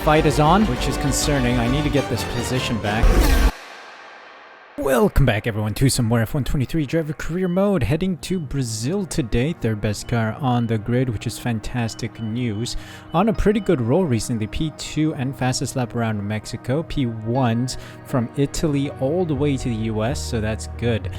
fight is on, which is concerning. I need to get this position back. Welcome back everyone to some more F123 driver career mode, heading to Brazil today. Third best car on the grid, which is fantastic news. On a pretty good roll recently, P2 and fastest lap around Mexico, P1s from Italy all the way to the US, so that's good.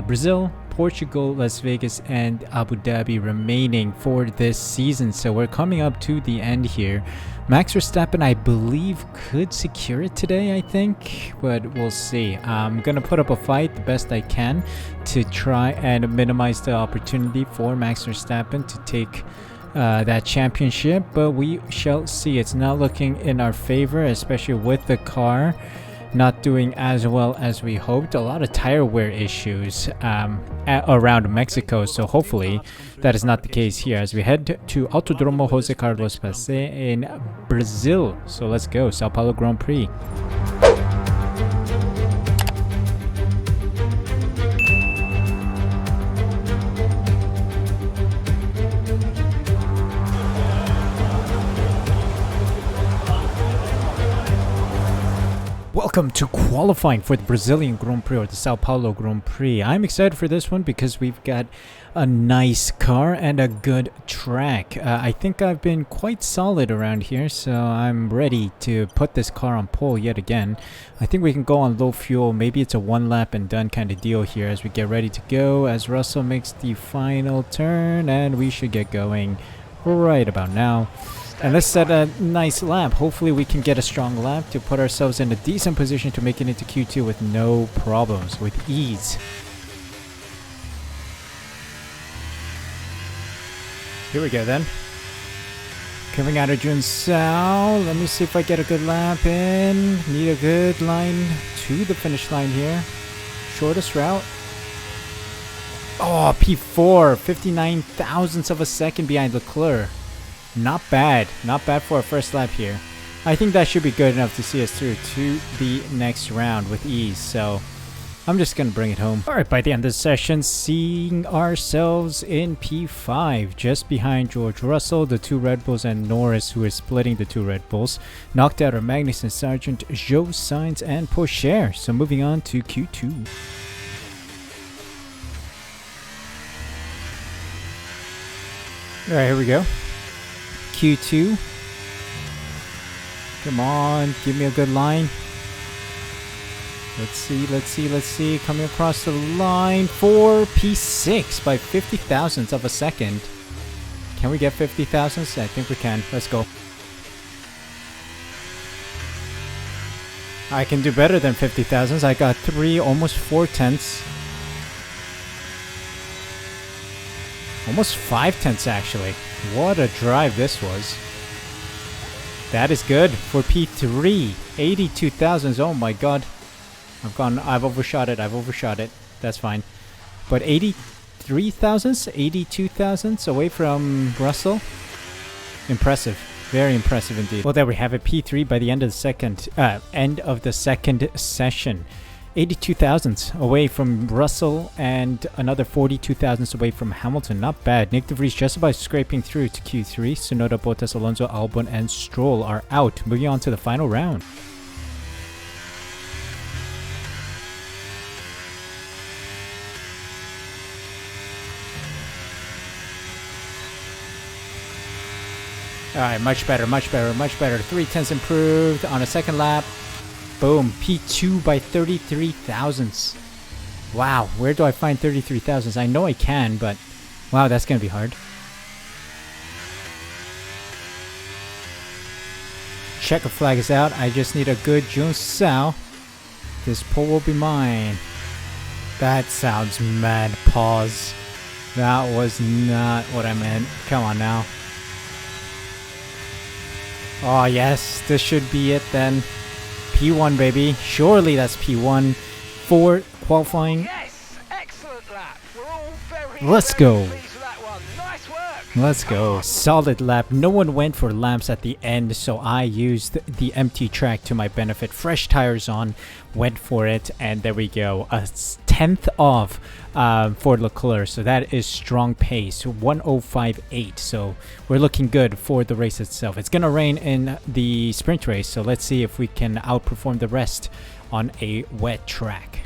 Brazil, Portugal, Las Vegas, and Abu Dhabi remaining for this season, so we're coming up to the end here. Max Verstappen, I believe, could secure it today, I think, but we'll see. I'm gonna put up a fight the best I can to try and minimize the opportunity for Max Verstappen to take that championship, but we shall see. It's not looking in our favor, especially with the car not doing as well as we hoped. A lot of tire wear issues around Mexico, so hopefully that is not the case here as we head to Autodromo Jose Carlos Pace in Brazil. So let's go, Sao Paolo Grand Prix. Welcome to qualifying for the Brazilian Grand Prix, or the Sao Paulo Grand Prix. I'm excited for this one because we've got a nice car and a good track. I think I've been quite solid around here, so I'm ready to put this car on pole yet again. I think we can go on low fuel. Maybe it's a one lap and done kind of deal here as we get ready to go, as Russell makes the final turn, and we should get going right about now. And let's set a nice lap. Hopefully we can get a strong lap to put ourselves in a decent position to make it into Q2 with no problems, with ease. Here we go then. Coming out of Sao. Let me see if I get a good lap in. Need a good line to the finish line here. Shortest route. Oh, P4. 59 thousandths of a second behind Leclerc. Not bad. Not bad for a first lap here. I think that should be good enough to see us through to the next round with ease. So I'm just going to bring it home. Alright, by the end of the session, seeing ourselves in P5. Just behind George Russell, the two Red Bulls, and Norris, who is splitting the two Red Bulls. Knocked out are Magnussen, Sargent, Joe Sainz, and Pocher. So moving on to Q2. Alright, here we go. Q2. Come on, give me a good line. Let's see. Coming across the line for P6 by 50 thousandths of a second. Can we get 50 thousandths? I think we can. Let's go. I can do better than 50 thousandths. I got 3, almost 4 tenths. Almost 5 tenths actually. What a drive this was. That is good for P3. 82 thousandths. Oh my god. I've overshot it. That's fine. But 83 thousandths, 82 thousandths away from Russell. Impressive. Very impressive indeed. Well, there we have it. P3 by the end of the second session. 82 thousandths away from Russell and another 42 thousandths away from Hamilton. Not bad. Nick de Vries just about scraping through to Q3. Tsunoda, Bottas, Alonso, Albon, and Stroll are out. Moving on to the final round. Alright, much better. 3 tenths improved on a second lap. Boom, P2 by 33 thousandths. Wow, where do I find 33 thousandths? I know I can, but wow, that's going to be hard. Checker flag is out. I just need a good Sao. This pole will be mine. That sounds mad. Pause. That was not what I meant. Come on now. Oh yes, this should be it then. P1 baby, surely that's P1 for qualifying. Yes, excellent lap. We're all very Let's go. pleased with that one. Nice work. Let's go. Solid lap. No one went for laps at the end, so I used the empty track to my benefit. Fresh tires on, went for it, and there we go. A tenth off for Leclerc, so that is strong pace. 1:05.8, so we're looking good for the race itself. It's gonna rain in the sprint race, so let's see if we can outperform the rest on a wet track.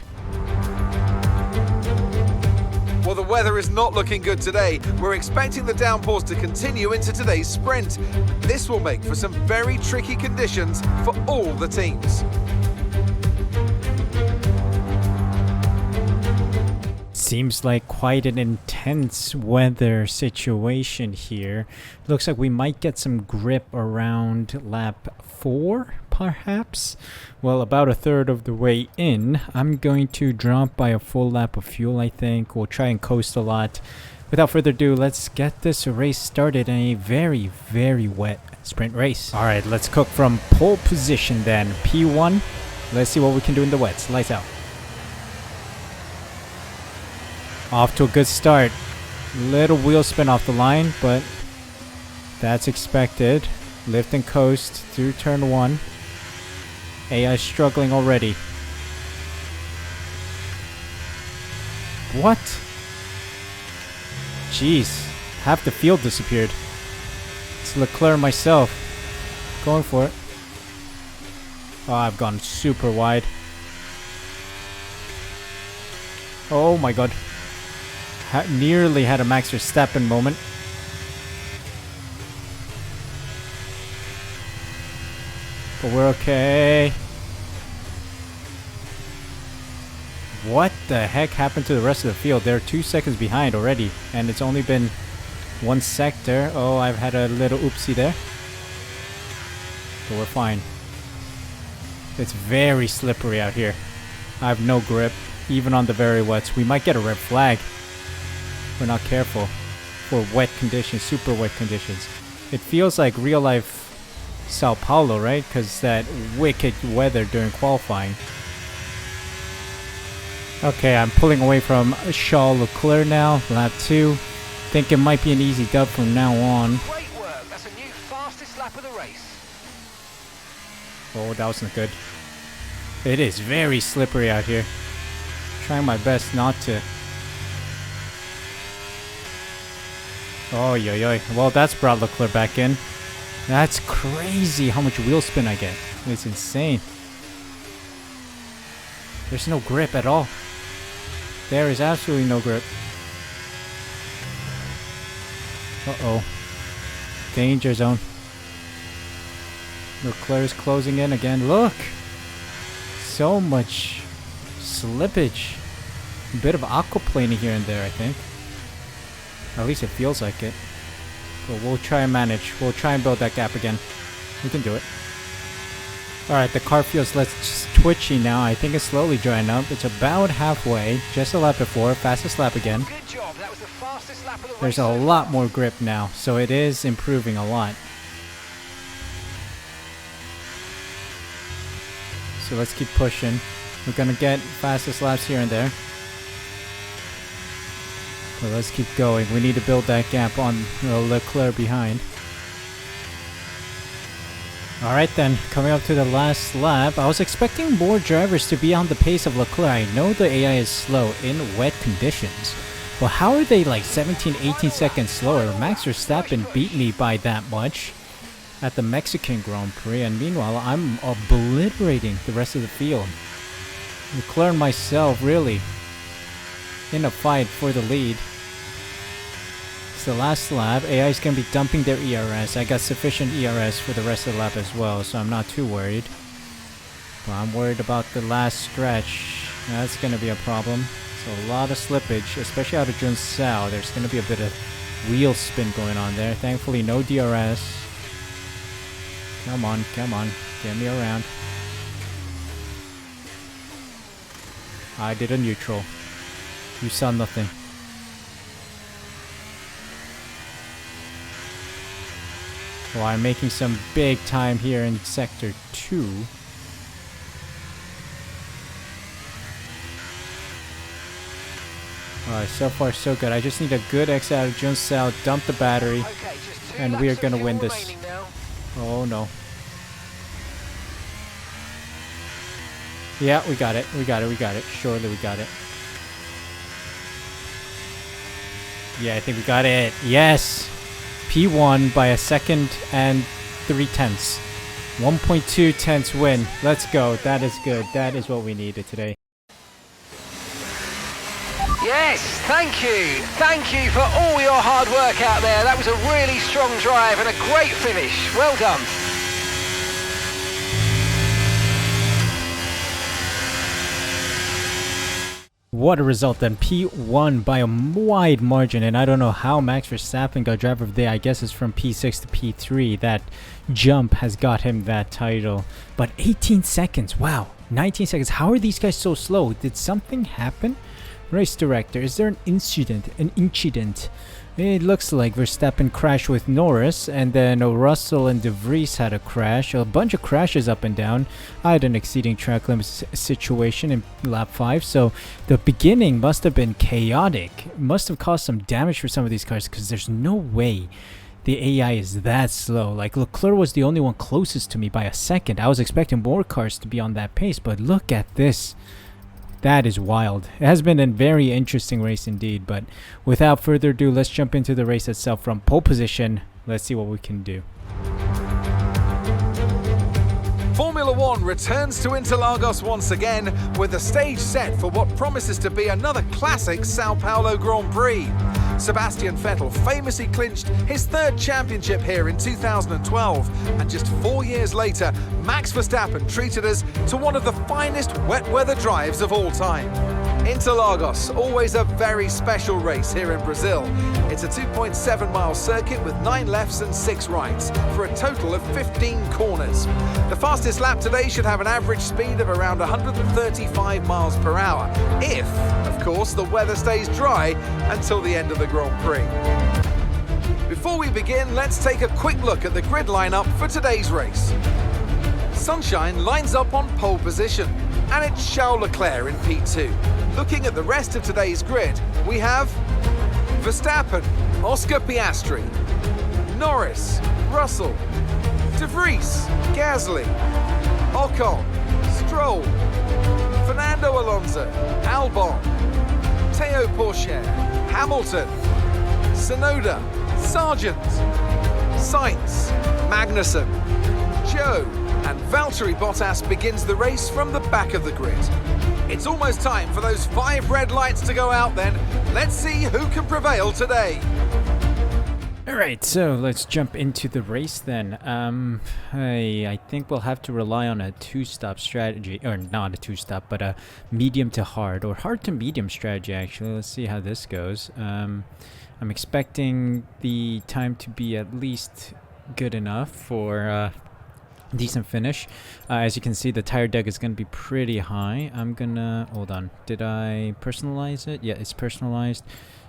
Well, the weather is not looking good today. We're expecting the downpours to continue into today's sprint. This will make for some very tricky conditions for all the teams. Seems like quite an intense weather situation here. Looks like we might get some grip around lap 4, perhaps? Well, about a third of the way in. I'm going to drop by a full lap of fuel, I think. We'll try and coast a lot. Without further ado, let's get this race started in a very, very wet sprint race. Alright, let's cook from pole position then. P1. Let's see what we can do in the wets. Lights out. Off to a good start. Little wheel spin off the line, but that's expected. Lift and coast through turn 1. AI struggling already. What? Jeez. Half the field disappeared. It's Leclerc myself. Going for it. Oh, I've gone super wide. Oh my god. Nearly had a Max Verstappen moment. But we're okay. What the heck happened to the rest of the field? They're 2 seconds behind already. And it's only been one sector. Oh, I've had a little oopsie there. But we're fine. It's very slippery out here. I have no grip. Even on the very wets. We might get a red flag. We're not careful for wet conditions, super wet conditions. It feels like real life Sao Paolo, right? Because that wicked weather during qualifying. Okay, I'm pulling away from Charles Leclerc now, lap 2. Think it might be an easy dub from now on. Great work, that's a new fastest lap of the race. Oh, that wasn't good. It is very slippery out here. Trying my best not to. Oh, yo, yo. Well, that's brought Leclerc back in. That's crazy how much wheel spin I get. It's insane. There's no grip at all. There is absolutely no grip. Uh-oh. Danger zone. Leclerc's closing in again. Look! So much slippage. A bit of aquaplaning here and there, I think. At least it feels like it. But we'll try and manage. We'll try and build that gap again. We can do it. Alright, the car feels less twitchy now. I think it's slowly drying up. It's about halfway. Just a lap before. Fastest lap again. Good job, that was the fastest lap of the race. There's a lot more grip now. So it is improving a lot. So let's keep pushing. We're gonna get fastest laps here and there. But let's keep going. We need to build that gap on Leclerc behind. Alright then, coming up to the last lap. I was expecting more drivers to be on the pace of Leclerc. I know the AI is slow in wet conditions. But how are they like 17, 18 seconds slower? Max Verstappen beat me by that much at the Mexican Grand Prix. And meanwhile, I'm obliterating the rest of the field. Leclerc and myself really in a fight for the lead. It's the last lap. AI is going to be dumping their ERS. I got sufficient ERS for the rest of the lap as well, so I'm not too worried. But I'm worried about the last stretch. That's going to be a problem. So a lot of slippage, especially out of Sao. There's going to be a bit of wheel spin going on there. Thankfully, no DRS. Come on, come on. Get me around. I did a neutral. You saw nothing. Well, I'm making some big time here in Sector 2. Alright, so far so good. I just need a good exit out of Jones South, dump the battery, Okay, just 2 and we are laps gonna of win fuel this. remaining now. Oh no. Yeah, we got it. We got it. We got it. Surely we got it. Yeah, I think we got it. Yes! P1 by a second and 3/10. 1.2 tenths win. Let's go. That is good. That is what we needed today. Yes, thank you. Thank you for all your hard work out there. That was a really strong drive and a great finish. Well done. What a result then. P1 by a wide margin, and I don't know how Max Verstappen got driver of the day. I guess it's from P6 to P3. That jump has got him that title. But 18 seconds. Wow. 19 seconds. How are these guys so slow? Did something happen? Race director, is there an incident? It looks like Verstappen crashed with Norris, and then Russell and De Vries had a crash. A bunch of crashes up and down. I had an exceeding track limit situation in lap 5, so the beginning must have been chaotic. Must have caused some damage for some of these cars, because there's no way the AI is that slow. Like, Leclerc was the only one closest to me by a second. I was expecting more cars to be on that pace, but look at this. That is wild. It has been a very interesting race indeed, but without further ado, let's jump into the race itself from pole position. Let's see what we can do. Formula One returns to Interlagos once again with the stage set for what promises to be another classic Sao Paolo Grand Prix. Sebastian Vettel famously clinched his 3rd championship here in 2012, and just 4 years later, Max Verstappen treated us to one of the finest wet weather drives of all time. Interlagos, always a very special race here in Brazil. It's a 2.7-mile circuit with 9 lefts and 6 rights for a total of 15 corners. The fastest lap today should have an average speed of around 135 miles per hour, if, of course, the weather stays dry until the end of the Grand Prix. Before we begin, let's take a quick look at the grid lineup for today's race. Sunshine lines up on pole position, and it's Charles Leclerc in P2. Looking at the rest of today's grid, we have Verstappen, Oscar Piastri, Norris, Russell, De Vries, Gasly, Ocon, Stroll, Fernando Alonso, Albon, Théo Pourchaire, Hamilton, Tsunoda, Sargent, Sainz, Magnussen, Joe, and Valtteri Bottas begins the race from the back of the grid. It's almost time for those 5 red lights to go out then. Let's see who can prevail today. Alright, so let's jump into the race then. I think we'll have to rely on a 2-stop strategy, or not a 2-stop, but a medium to hard, or hard to medium strategy actually. Let's see how this goes. I'm expecting the time to be at least good enough for decent finish. As you can see, the tire deck is going to be pretty high. I'm gonna, hold on, did I personalize it? Yeah, it's personalized.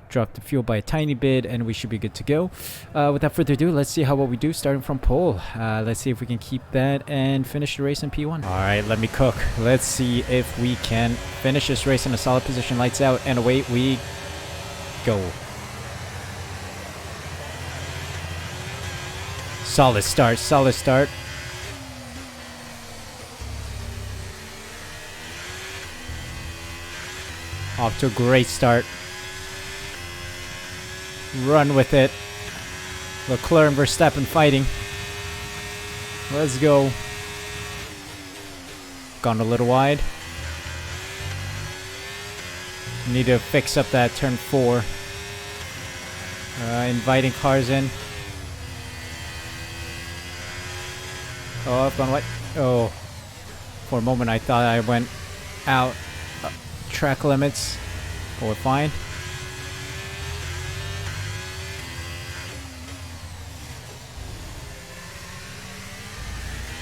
Drop the fuel by a tiny bit and we should be good to go. Without further ado, let's see what we do starting from pole. Let's see if we can keep that and finish the race in P1. Alright, let me cook. Let's see if we can finish this race in a solid position. Lights out and away we go. Solid start, solid start. Off to a great start. Run with it. Leclerc and Verstappen fighting. Let's go. Gone a little wide. Need to fix up that turn 4. Inviting cars in. Oh, I've gone wide. Oh. For a moment I thought I went out. Track limits. But we're fine.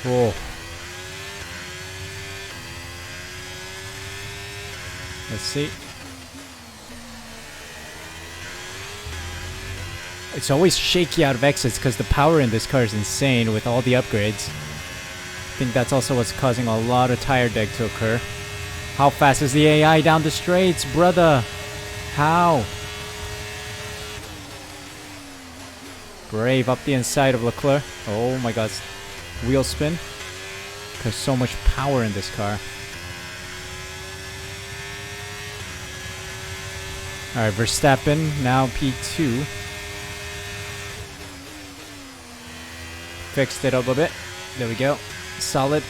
Whoa. Let's see. It's always shaky out of exits because the power in this car is insane with all the upgrades. I think that's also what's causing a lot of tire deck to occur. How fast is the AI down the straights, brother? How? Brave up the inside of Leclerc. Oh my god. Wheel spin. There's so much power in this car. Alright, Verstappen, now P2. Fixed it up a bit. There we go. Solid.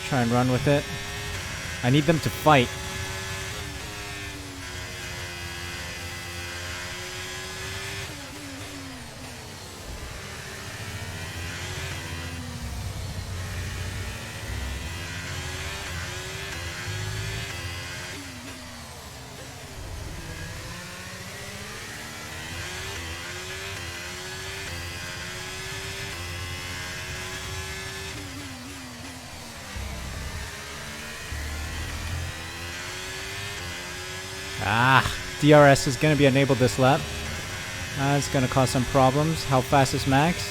Try and run with it. I need them to fight. DRS is going to be enabled this lap. It's going to cause some problems. How fast is Max?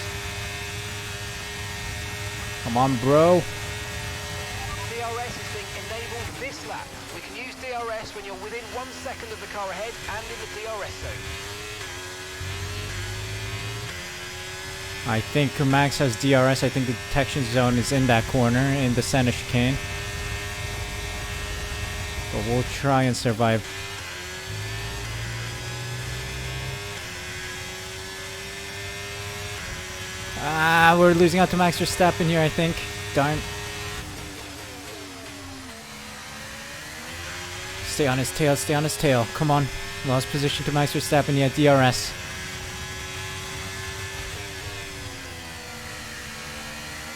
Come on, bro. DRS is being enabled this lap. We can use DRS when you're within 1 second of the car ahead and in the DRS zone. I think Max has DRS. I think the detection zone is in that corner in the center chicane. But we'll try and survive. We're losing out to Max Verstappen here, I think. Darn. Stay on his tail, stay on his tail. Come on. Lost position to Max Verstappen, yeah, DRS.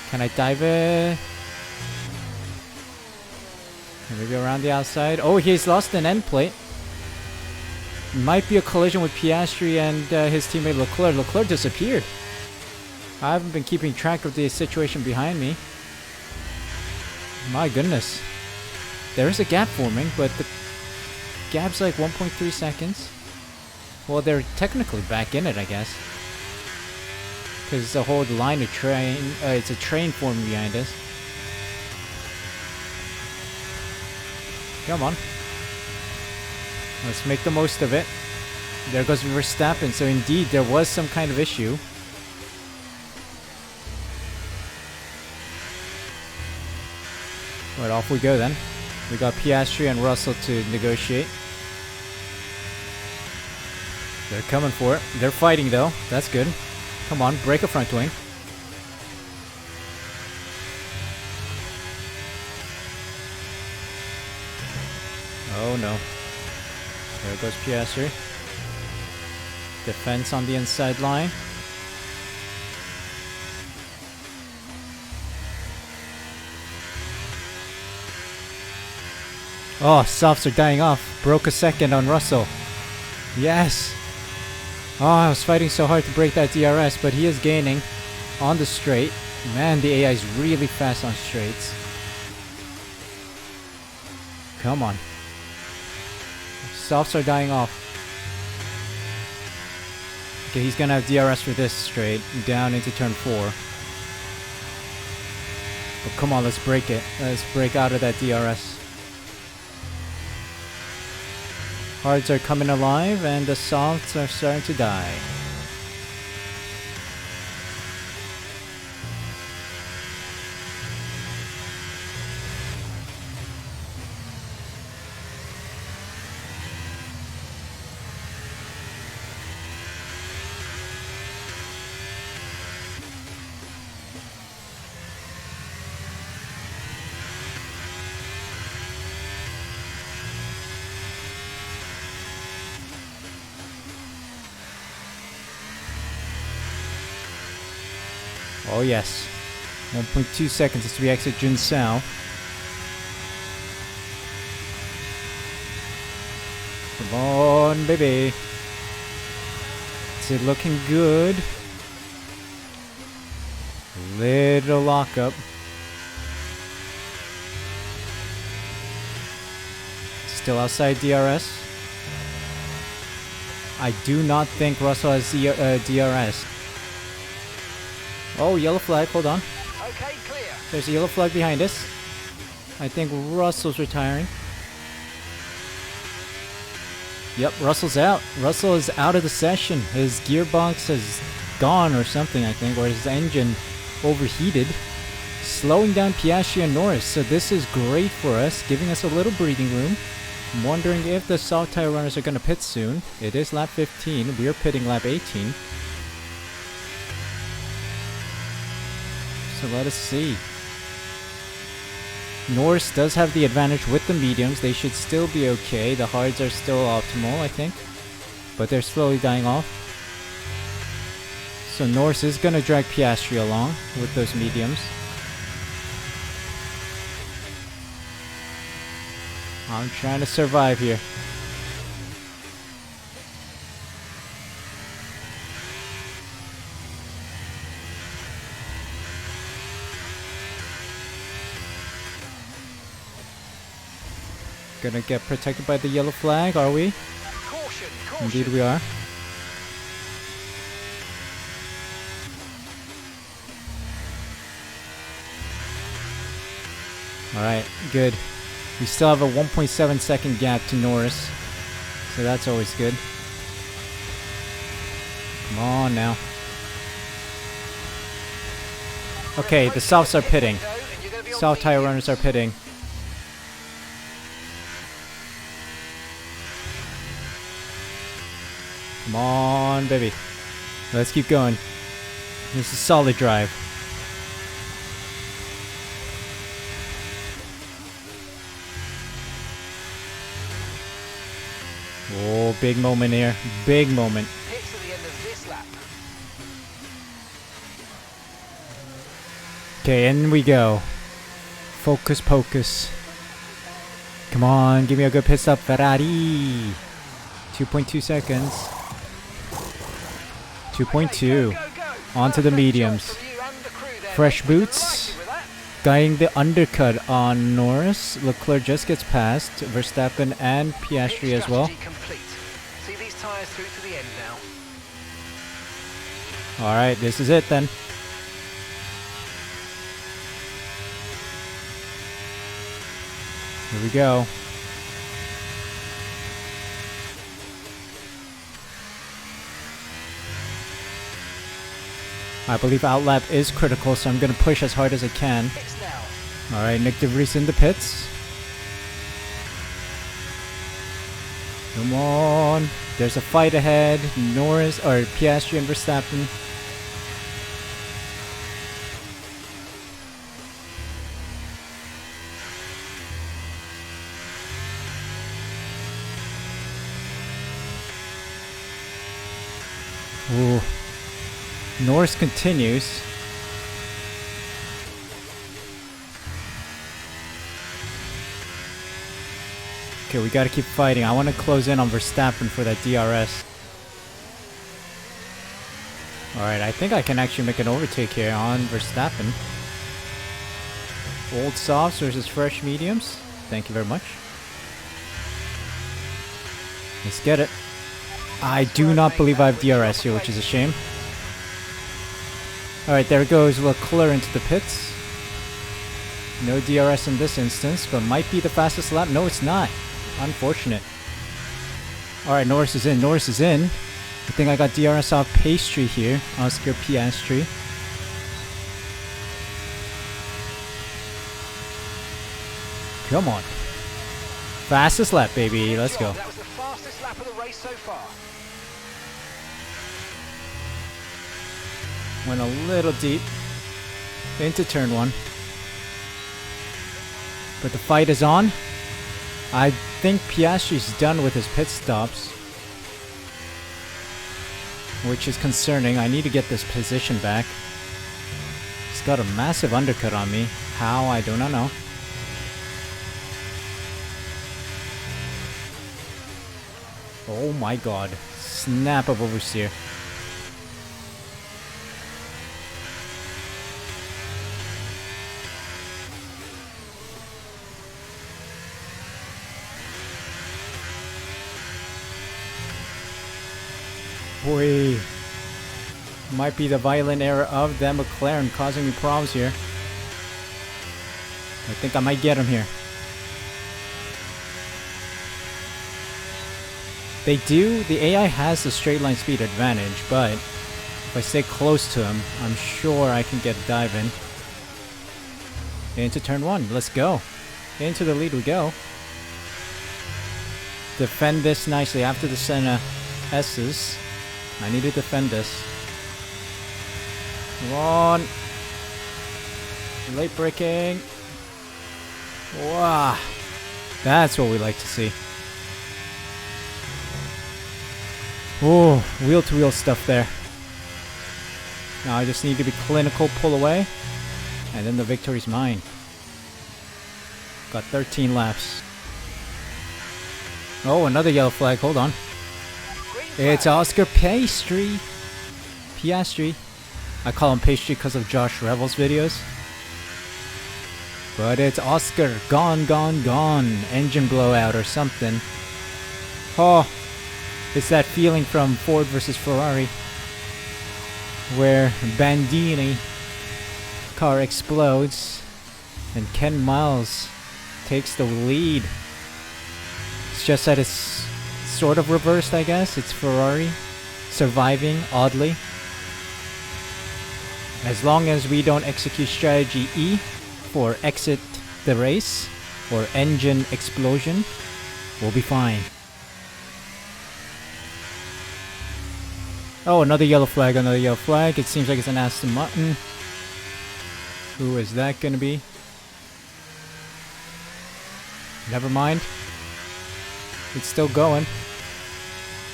Can I dive it? Maybe around the outside. Oh, he's lost an end plate. Might be a collision with Piastri and his teammate Leclerc. Leclerc disappeared. I haven't been keeping track of the situation behind me. My goodness. There is a gap forming, but the gap's like 1.3 seconds. Well, they're technically back in it, I guess. Because the whole line of train, it's a train forming behind us. Come on. Let's make the most of it. There goes Verstappen. So indeed, there was some kind of issue. Right, off we go then. We got Piastri and Russell to negotiate. They're coming for it. They're fighting though. That's good. Come on, break a front wing. Oh no. There goes Piastri. Defense on the inside line. Oh, softs are dying off. Broke a second on Russell. Yes. Oh, I was fighting so hard to break that DRS, but he is gaining on the straight. Man, the AI is really fast on straights. Come on. Softs are dying off. Okay, he's gonna have DRS for this straight. Down into turn 4. But come on, let's break it. Let's break out of that DRS. Hards are coming alive and the softs are starting to die. Oh yes. 1.2 seconds as we exit Jun Sao. Come on, baby. Is it looking good? Little lockup. Still outside DRS. I do not think Russell has DRS. Oh, yellow flag, hold on. Okay, clear. There's a yellow flag behind us. I think Russell's retiring. Yep, Russell's out. Russell is out of the session. His gearbox has gone or something, I think, or his engine overheated, slowing down Piastri and Norris. So this is great for us, giving us a little breathing room. I'm wondering if the soft tire runners are going to pit soon. It is lap 15. We are pitting lap 18. So let us see. Norris does have the advantage with the mediums. They should still be okay. The hards are still optimal, I think. But they're slowly dying off. So Norris is going to drag Piastri along with those mediums. I'm trying to survive here. Gonna get protected by the yellow flag, are we? Caution, caution. Indeed we are. Alright, good. We still have a 1.7 second gap to Norris, so that's always good. Come on now. Okay, the softs are pitting. Soft tire runners are pitting. Come on, baby. Let's keep going. This is solid drive. Oh, big moment here. Big moment. Pits at the end of this lap. Okay, in we go. Focus pocus. Come on, give me a good pit stop, Ferrari. 2.2 seconds. 2.2. Onto the mediums. Fresh boots. Guiding the undercut on Norris. Leclerc just gets past Verstappen and Piastri as well. See these tires through to the end now. Alright, this is it then. Here we go. I believe outlap is critical, so I'm going to push as hard as I can. Alright, Nick DeVries in the pits. Come on. There's a fight ahead. Norris, or Piastri and Verstappen. Ooh. Norris continues. Okay, we gotta keep fighting. I want to close in on Verstappen for that DRS. Alright, I think I can actually make an overtake here on Verstappen. Old softs versus fresh mediums. Thank you very much. Let's get it. I do not believe I have DRS here, which is a shame. Alright, there goes Leclerc into the pits. No DRS in this instance, but might be the fastest lap. No, it's not. Unfortunate. Alright, Norris is in. Norris is in. I think I got DRS off Pastry here. Oscar Piastri. Come on. Fastest lap, baby. Let's go. That was the fastest lap of the race so far. Went a little deep into turn one. But the fight is on. I think Piastri's done with his pit stops, which is concerning. I need to get this position back. He's got a massive undercut on me. How? I do not know. Oh my god. Snap of oversteer. Boy, might be the violent error of the McLaren causing me problems here. I think I might get him here. The AI has a straight line speed advantage, but if I stay close to him, I'm sure I can get a dive in. Into turn 1, let's go. Into the lead we go. Defend this nicely after the center S's. I need to defend this. Come on. Late braking. Wow. That's what we like to see. Oh, wheel-to-wheel stuff there. Now I just need to be clinical, pull away, and then the victory's mine. Got 13 laps. Oh, another yellow flag. Hold on. It's Oscar Piastri. I call him Pastry because of Josh Revel's videos. But it's Oscar. Gone. Engine blowout or something. Oh, it's that feeling from Ford versus Ferrari, where Bandini car explodes and Ken Miles takes the lead. It's just that it's sort of reversed, I guess. It's Ferrari surviving, oddly. As long as we don't execute strategy E for exit the race or engine explosion, we'll be fine. Oh, another yellow flag. It seems like it's an Aston Martin. Who is that gonna be? Never mind. It's still going.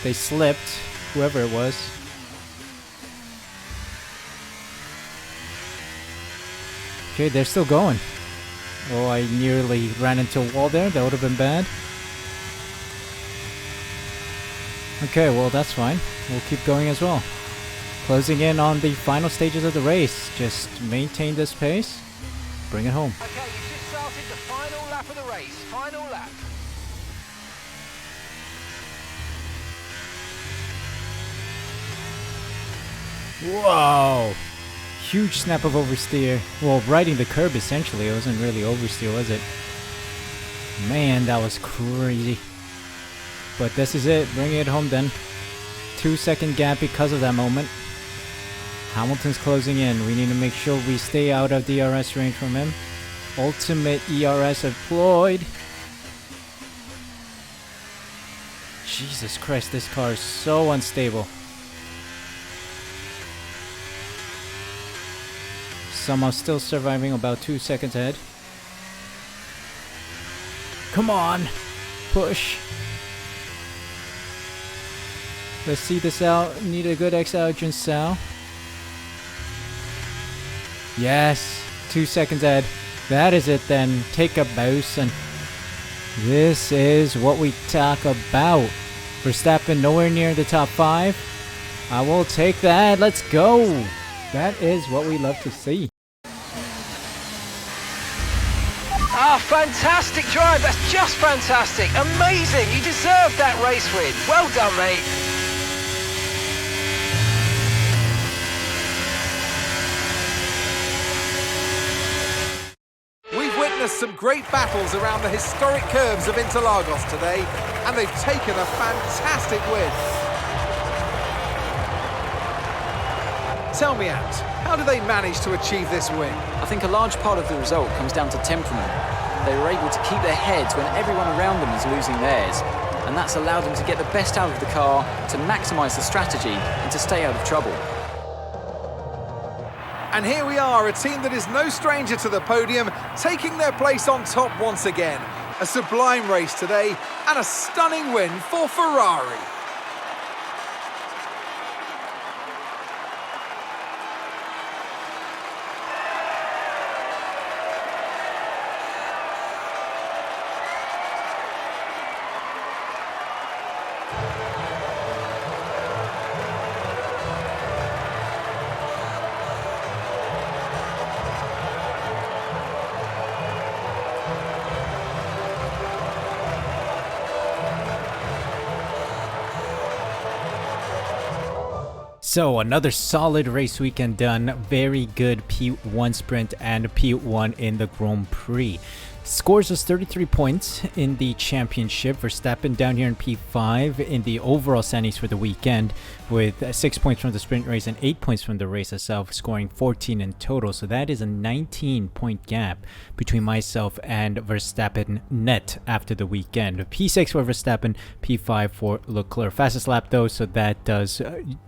They slipped, whoever it was. Okay, they're still going. Oh, I nearly ran into a wall there. That would have been bad. Okay, well, that's fine. We'll keep going as well. Closing in on the final stages of the race. Just maintain this pace. Bring it home. Okay, you've just started the final lap of the race. Final lap. Whoa! Huge snap of oversteer. Well, riding the curb essentially. It wasn't really oversteer, was it? Man, that was crazy. But this is it. Bringing it home then. 2-second gap because of that moment. Hamilton's closing in. We need to make sure we stay out of DRS range from him. Ultimate ERS deployed. Jesus Christ, this car is so unstable. Somehow still surviving, about 2 seconds ahead. Come on! Push! Let's see this out. Need a good X-Oxygen cell. Yes! 2 seconds ahead. That is it then. Take a bouse, and this is what we talk about. Verstappen nowhere near the top 5. I will take that. Let's go! That is what we love to see. Ah, fantastic drive. That's just fantastic. Amazing. You deserved that race win. Well done, mate. We've witnessed some great battles around the historic curves of Interlagos today, and they've taken a fantastic win. Tell me, Ant, how do they manage to achieve this win? I think a large part of the result comes down to temperament. They were able to keep their heads when everyone around them is losing theirs, and that's allowed them to get the best out of the car, to maximise the strategy, and to stay out of trouble. And here we are, a team that is no stranger to the podium, taking their place on top once again. A sublime race today, and a stunning win for Ferrari. So another solid race weekend done. Very good P1 sprint and P1 in the Grand Prix. Scores us 33 points in the championship. Verstappen down here in P5 in the overall standings for the weekend with 6 points from the sprint race and 8 points from the race itself, scoring 14 in total. So that is a 19-point gap between myself and Verstappen net after the weekend. P6 for Verstappen, P5 for Leclerc. Fastest lap though, so that does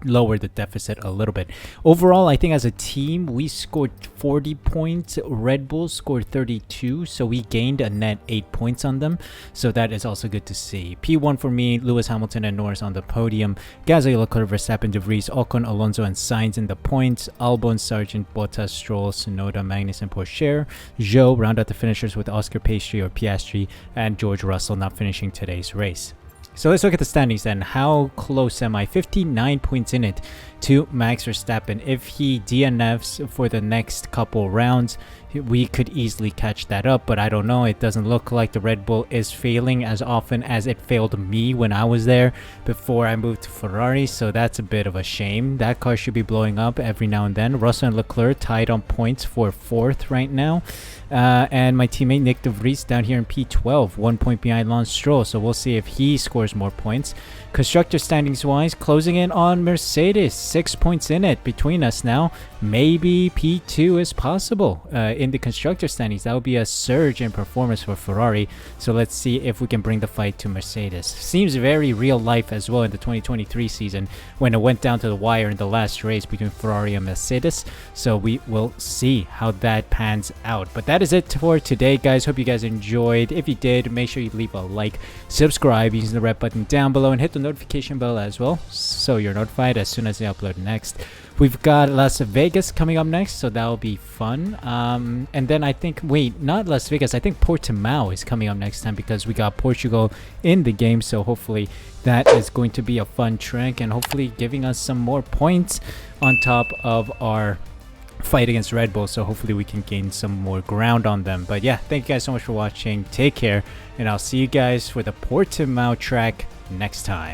lower the deficit a little bit. Overall, I think as a team, we scored 40 points. Red Bull scored 32, so we gained a net 8 points on them. So that is also good to see. P1 for me, Lewis Hamilton and Norris on the podium. Gasly, Leclerc, Verstappen, De Vries, Ocon, Alonso, and Sainz in the points. Albon, Sargent, Bottas, Stroll, Tsunoda, Magnussen, Pourchaire. Zhou round out the finishers with Oscar Piastri or Piastri and George Russell not finishing today's race. So let's look at the standings then. How close am I? 59 points in it to Max Verstappen. If he DNFs for the next couple rounds, we could easily catch that up, but I don't know. It doesn't look like the Red Bull is failing as often as it failed me when I was there before I moved to Ferrari, so that's a bit of a shame. That car should be blowing up every now and then. Russell and Leclerc tied on points for 4th right now, and my teammate Nick De Vries down here in P12, 1 point behind Lance Stroll, so we'll see if he scores more points. Constructor standings wise, closing in on Mercedes, 6 points in it between us now. Maybe P2 is possible in the constructor standings. That would be a surge in performance for Ferrari, so let's see if we can bring the fight to Mercedes. Seems very real life as well in the 2023 season when it went down to the wire in the last race between Ferrari and Mercedes, so we will see how that pans out. But that is it for today, guys. Hope you guys enjoyed. If you did, make sure you leave a like, subscribe using the red button down below, and hit the notification bell as well so you're notified as soon as I upload next. We've got Las Vegas coming up next, so that'll be fun. And then I think, wait, not Las Vegas, I think Portimao is coming up next time because we got Portugal in the game, so hopefully that is going to be a fun track and hopefully giving us some more points on top of our fight against Red Bull, so hopefully we can gain some more ground on them. But yeah, thank you guys so much for watching. Take care, and I'll see you guys for the Portimao track next time.